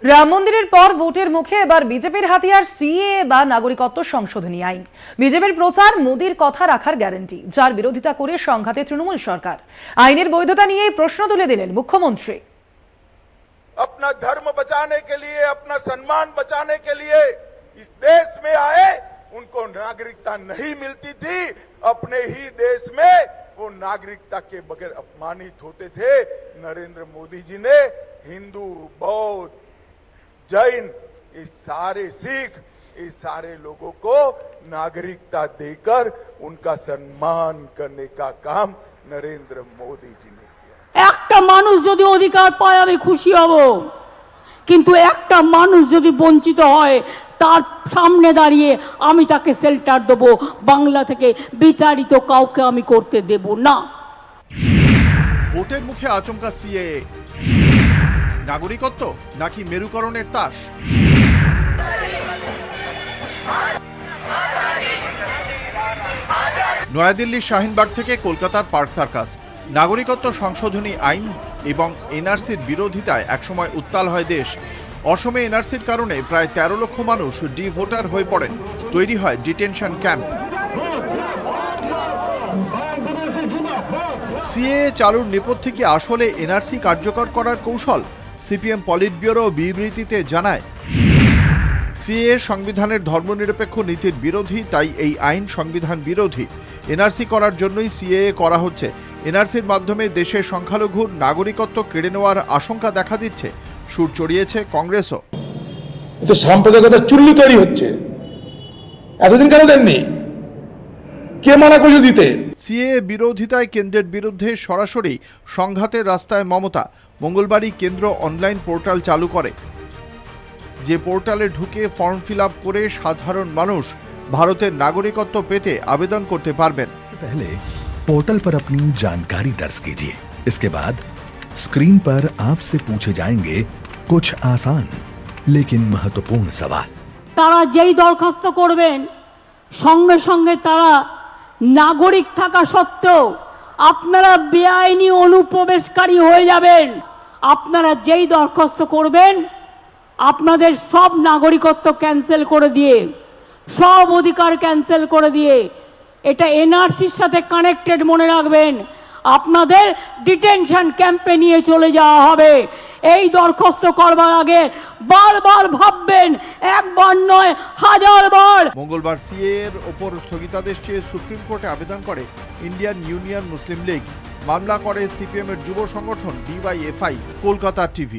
রাম মন্দিরের পর ভোটের মুখে এবার বিজেপির হাতিয়ার সিএএ বা নাগরিকত্ব সংশোধনী আইন। বিজেপির প্রচার মোদির কথা রাখার গ্যারান্টি, যার বিরোধিতা করে সংঘাতে তৃণমূল সরকার। আইনের বৈধতা নিয়ে প্রশ্ন তুলে দিলেন মুখ্যমন্ত্রী। अपना धर्म बचाने के लिए, अपना सम्मान बचाने के लिए इस देश में आए, उनको नागरिकता नहीं मिलती थी। अपने ही देश में वो नागरिकता के बगैर अपमानित होते थे। नरेंद्र मोदी जी ने हिंदू, बौद्ध, जैन, ये सारे सिख, ये सारे लोगों को नागरिकता देकर उनका सम्मान करने का काम नरेंद्र मोदी जी ने किया। একটা মানুষ যদি অধিকার পায় আমি খুশি হব, কিন্তু একটা মানুষ যদি বঞ্চিত হয় তার সামনে দাঁড়িয়ে আমি তাকে শেল্টার দেব। বাংলা থেকে বিতাড়িত কাউকে আমি করতে দেব না। ভোটের মুখে আচমকা সিএএ, নাগরিকত্ব নাকি মেরুকরণের তাস? নয়াদিল্লির শাহিনবাগ থেকে কলকাতার পার্ক সার্কাস। নাগরিকত্ব সংশোধনী আইন এবং এনআরসির বিরোধিতায় একসময় উত্তাল হয় দেশ। অসমে এনআরসির কারণে প্রায় 13 লক্ষ মানুষ ডি ভোটার হয়ে পড়েন। তৈরি হয় ডিটেনশন ক্যাম্প। সিএএ চালুর নেপথ্যে কি আসলে এনআরসি কার্যকর করার কৌশল? সিপিএম পলিট ব্যুরো বিবৃতিতে জানায়, সিএএ সংবিধানের ধর্মনিরপেক্ষ নীতির বিরোধী, তাই এই আইন সংবিধান বিরোধী। এনআরসি করার জন্যই সিএএ করা হচ্ছে। এনআরসির মাধ্যমে দেশের সংখ্যালঘুর নাগরিকত্ব কেড়ে নেওয়ার আশঙ্কা দেখা দিচ্ছে। সুর চড়িয়েছে কংগ্রেসও। তো সাম্প্রদায়িকতার চুল্লি তৈরি হচ্ছে, এতদিন কেন দেননি? কে মানা করছে দিতে? সিএএ বিরোধিতায় কেন্দ্রের বিরুদ্ধে সরাসরি সংঘাতের রাস্তায় মমতা। মঙ্গলবারই কেন্দ্র অনলাইন পোর্টাল চালু করে, যে পোর্টালে ঢুকে ফর্ম ফিল আপ করে সাধারণ মানুষ ভারতের নাগরিকত্ব পেতে আবেদন করতে পারবেন। पहले पोर्टल पर अपनी जानकारी दर्ज कीजिए। इसके बाद स्क्रीन पर आपसे पूछे जाएंगे कुछ आसान लेकिन महत्वपूर्ण सवाल। তারা যেই দরখাস্ত করবেন সঙ্গে সঙ্গে তারা নাগরিক থাকা সত্ত্বেও আপনারা বেআইনি অনুপ্রবেশকারী হয়ে যাবেন। আপনারা যেই দরখাস্ত করবেন আপনাদের সব নাগরিকত্ব ক্যান্সেল করে দিয়ে, সব অধিকার ক্যান্সেল করে দিয়ে, এটা এনআরসির সাথে কানেক্টেড মনে রাখবেন, আপনাদের ডিটেনশন ক্যাম্পে নিয়ে চলে যাওয়া হবে। এই দরখাস্ত করবার আগে বারবার ভাববেন, একবার নয় হাজার বার। মঙ্গলবার সিএএ এর ওপর স্থগিতাদেশ চেয়ে সুপ্রিম কোর্টে আবেদন করে ইন্ডিয়ান ইউনিয়ন মুসলিম লীগ। মামলা করে সিপিএম এর যুব সংগঠন ডিওয়াইএফআই। কলকাতা টিভি।